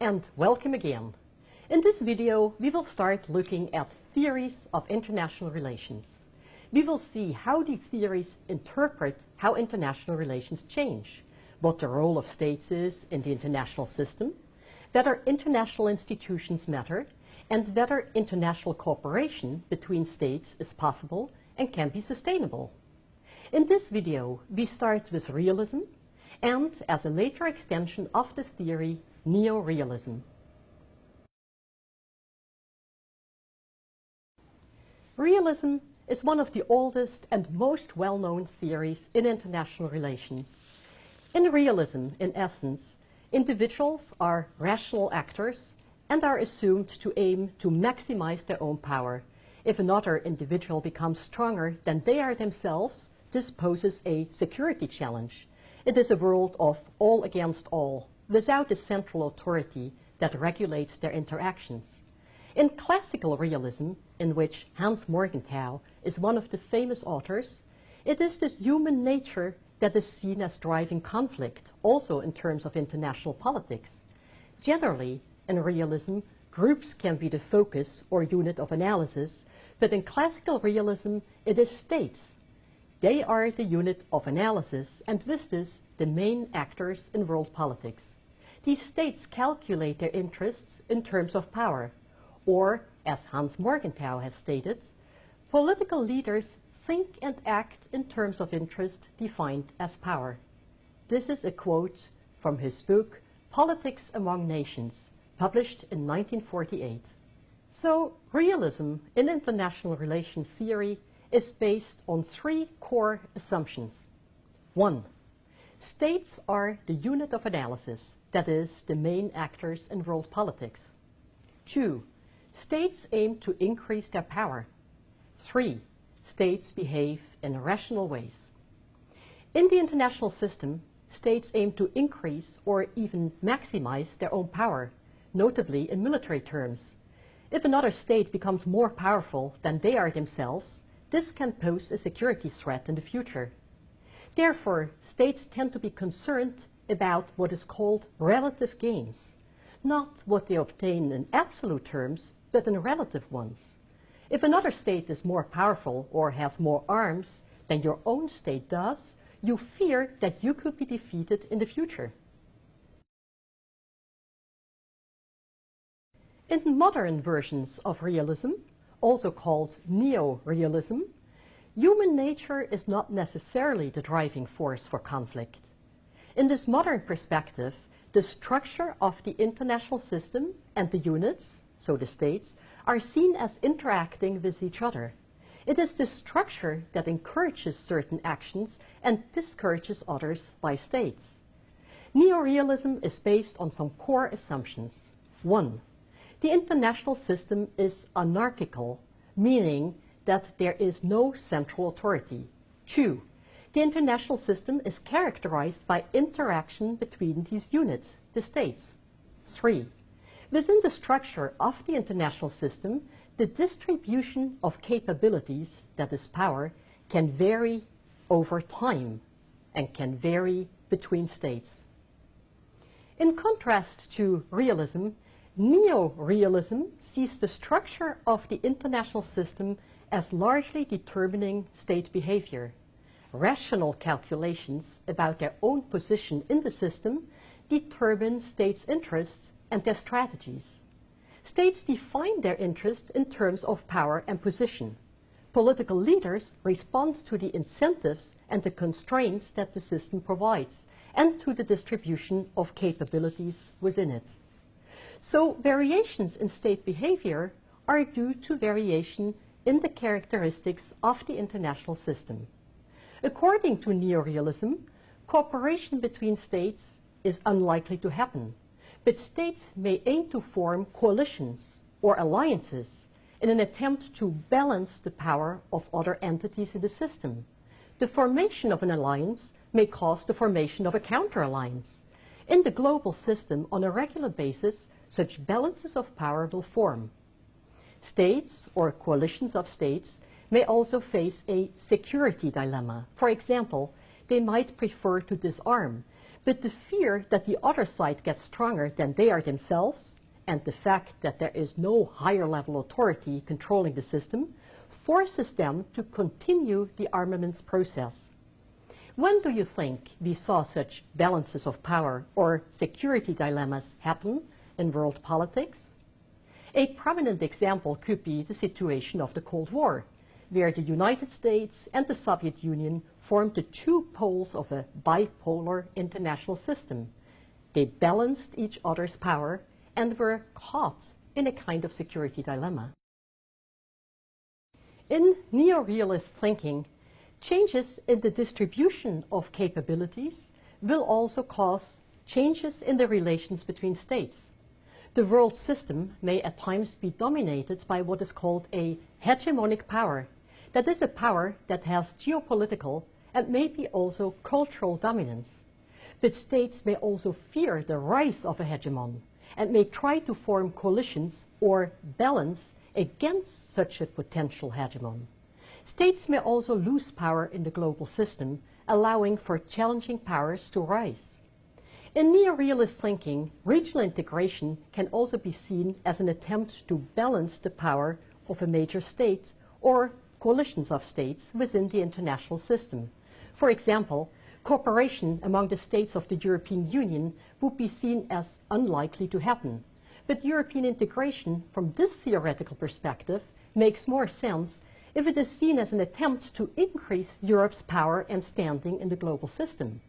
and welcome again. In this video, we will start looking at theories of international relations. We will see how these theories interpret how international relations change, what the role of states is in the international system, whether international institutions matter, and whether international cooperation between states is possible and can be sustainable. In this video, we start with realism, and as a later extension of this theory, neo-realism. Realism is one of the oldest and most well-known theories in international relations. In realism, in essence, individuals are rational actors and are assumed to aim to maximize their own power. If another individual becomes stronger than they are themselves, this poses a security challenge. It is a world of all against all, without a central authority that regulates their interactions. In classical realism, in which Hans Morgenthau is one of the famous authors, it is this human nature that is seen as driving conflict, also in terms of international politics. Generally, in realism, groups can be the focus or unit of analysis, but in classical realism, it is states. They are the unit of analysis, and with this, the main actors in world politics. These states calculate their interests in terms of power, or, as Hans Morgenthau has stated, political leaders think and act in terms of interest defined as power. This is a quote from his book, Politics Among Nations, published in 1948. So, realism in international relations theory is based on three core assumptions. 1. States are the unit of analysis, that is, the main actors in world politics. 2. States aim to increase their power. 3. States behave in rational ways. In the international system, states aim to increase or even maximize their own power, notably in military terms. If another state becomes more powerful than they are themselves, this can pose a security threat in the future. Therefore, states tend to be concerned about what is called relative gains, not what they obtain in absolute terms, but in relative ones. If another state is more powerful or has more arms than your own state does, you fear that you could be defeated in the future. In modern versions of realism, also called neo-realism, human nature is not necessarily the driving force for conflict. In this modern perspective, the structure of the international system and the units, so the states, are seen as interacting with each other. It is the structure that encourages certain actions and discourages others by states. Neo-realism is based on some core assumptions. 1. The international system is anarchical, meaning that there is no central authority. 2. The international system is characterized by interaction between these units, the states. 3. Within the structure of the international system, the distribution of capabilities, that is power, can vary over time and can vary between states. In contrast to realism, neo-realism sees the structure of the international system as largely determining state behavior. Rational calculations about their own position in the system determine states' interests and their strategies. States define their interest in terms of power and position. Political leaders respond to the incentives and the constraints that the system provides, and to the distribution of capabilities within it. So variations in state behavior are due to variation in the characteristics of the international system. According to neo-realism, cooperation between states is unlikely to happen, but states may aim to form coalitions or alliances in an attempt to balance the power of other entities in the system. The formation of an alliance may cause the formation of a counter-alliance. In the global system, on a regular basis, such balances of power will form. States or coalitions of states may also face a security dilemma. For example, they might prefer to disarm, but the fear that the other side gets stronger than they are themselves, and the fact that there is no higher level authority controlling the system, forces them to continue the armaments process. When do you think we saw such balances of power or security dilemmas happen in world politics? A prominent example could be the situation of the Cold War, where the United States and the Soviet Union formed the two poles of a bipolar international system. They balanced each other's power and were caught in a kind of security dilemma. In neo-realist thinking, changes in the distribution of capabilities will also cause changes in the relations between states. The world system may at times be dominated by what is called a hegemonic power. That is a power that has geopolitical and maybe also cultural dominance. But states may also fear the rise of a hegemon and may try to form coalitions or balance against such a potential hegemon. States may also lose power in the global system, allowing for challenging powers to rise. In neo-realist thinking, regional integration can also be seen as an attempt to balance the power of a major state or coalitions of states within the international system. For example, cooperation among the states of the European Union would be seen as unlikely to happen. But European integration, from this theoretical perspective, makes more sense if it is seen as an attempt to increase Europe's power and standing in the global system.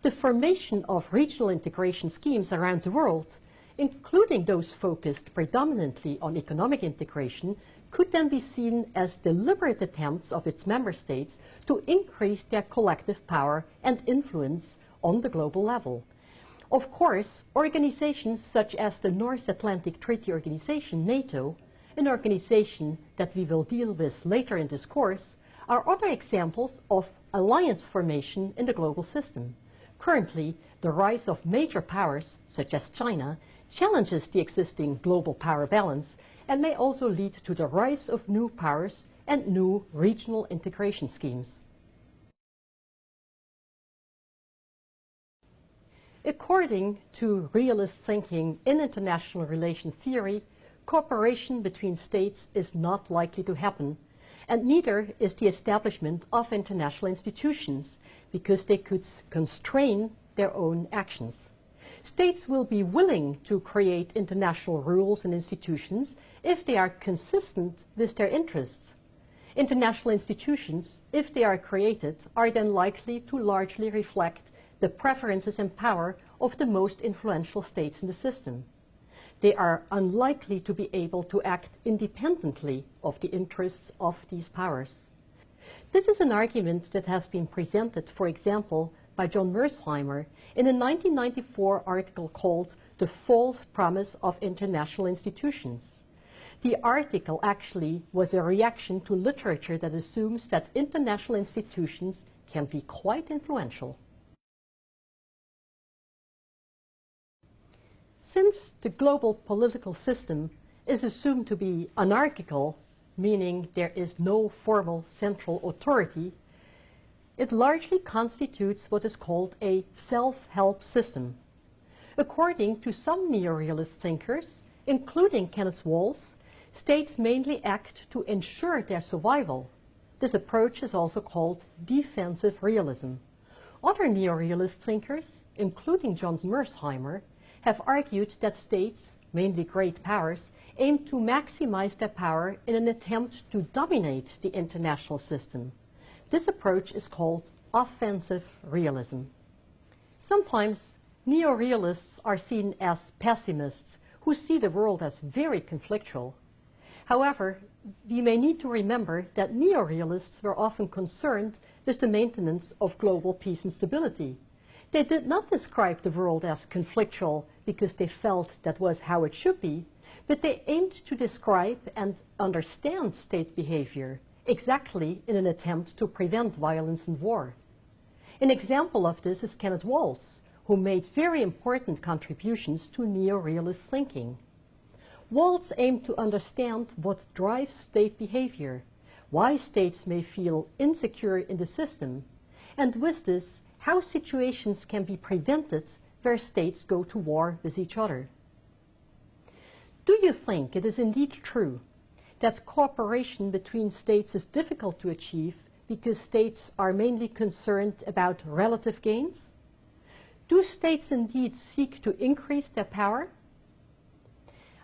The formation of regional integration schemes around the world, including those focused predominantly on economic integration, could then be seen as deliberate attempts of its member states to increase their collective power and influence on the global level. Of course, organizations such as the North Atlantic Treaty Organization, NATO, an organization that we will deal with later in this course, are other examples of alliance formation in the global system. Currently, the rise of major powers, such as China, challenges the existing global power balance and may also lead to the rise of new powers and new regional integration schemes. According to realist thinking in international relations theory, cooperation between states is not likely to happen, and neither is the establishment of international institutions, because they could constrain their own actions. States will be willing to create international rules and institutions if they are consistent with their interests. International institutions, if they are created, are then likely to largely reflect the preferences and power of the most influential states in the system. They are unlikely to be able to act independently of the interests of these powers. This is an argument that has been presented, for example, by John Mersheimer in a 1994 article called "The False Promise of International Institutions." The article actually was a reaction to literature that assumes that international institutions can be quite influential. Since the global political system is assumed to be anarchical, meaning there is no formal central authority, it largely constitutes what is called a self-help system. According to some neo-realist thinkers, including Kenneth Waltz, states mainly act to ensure their survival. This approach is also called defensive realism. Other neo-realist thinkers, including John Mersheimer, have argued that states, mainly great powers, aim to maximize their power in an attempt to dominate the international system. This approach is called offensive realism. Sometimes neo-realists are seen as pessimists who see the world as very conflictual. However, we may need to remember that neo-realists were often concerned with the maintenance of global peace and stability. They did not describe the world as conflictual because they felt that was how it should be, but they aimed to describe and understand state behavior exactly in an attempt to prevent violence and war. An example of this is Kenneth Waltz, who made very important contributions to neo-realist thinking. Waltz aimed to understand what drives state behavior, why states may feel insecure in the system, and with this how situations can be prevented where states go to war with each other. Do you think it is indeed true that cooperation between states is difficult to achieve because states are mainly concerned about relative gains? Do states indeed seek to increase their power?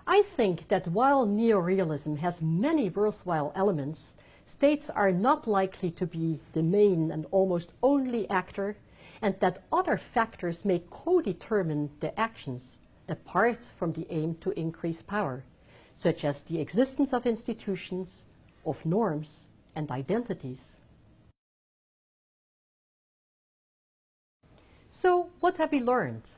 I think that while neorealism has many worthwhile elements, states are not likely to be the main and almost only actor, and that other factors may co-determine the actions apart from the aim to increase power, such as the existence of institutions, of norms, and identities. So, what have we learned?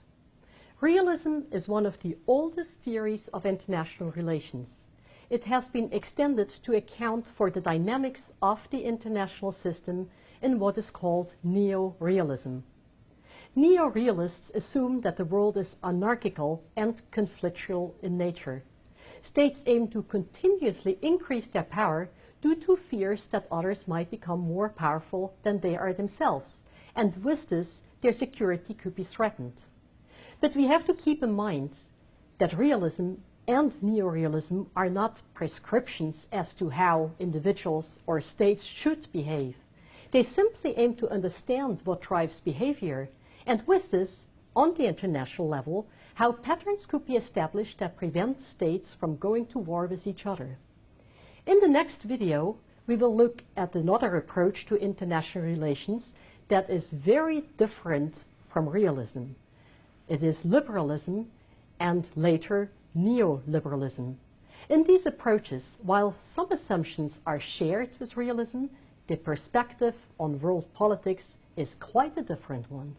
Realism is one of the oldest theories of international relations. It has been extended to account for the dynamics of the international system in what is called neo-realism. Neo-realists assume that the world is anarchical and conflictual in nature. States aim to continuously increase their power due to fears that others might become more powerful than they are themselves, and with this, their security could be threatened. But we have to keep in mind that realism and neorealism are not prescriptions as to how individuals or states should behave. They simply aim to understand what drives behavior, and with this, on the international level, how patterns could be established that prevent states from going to war with each other. In the next video, we will look at another approach to international relations that is very different from realism. It is liberalism and later neoliberalism. In these approaches, while some assumptions are shared with realism, the perspective on world politics is quite a different one.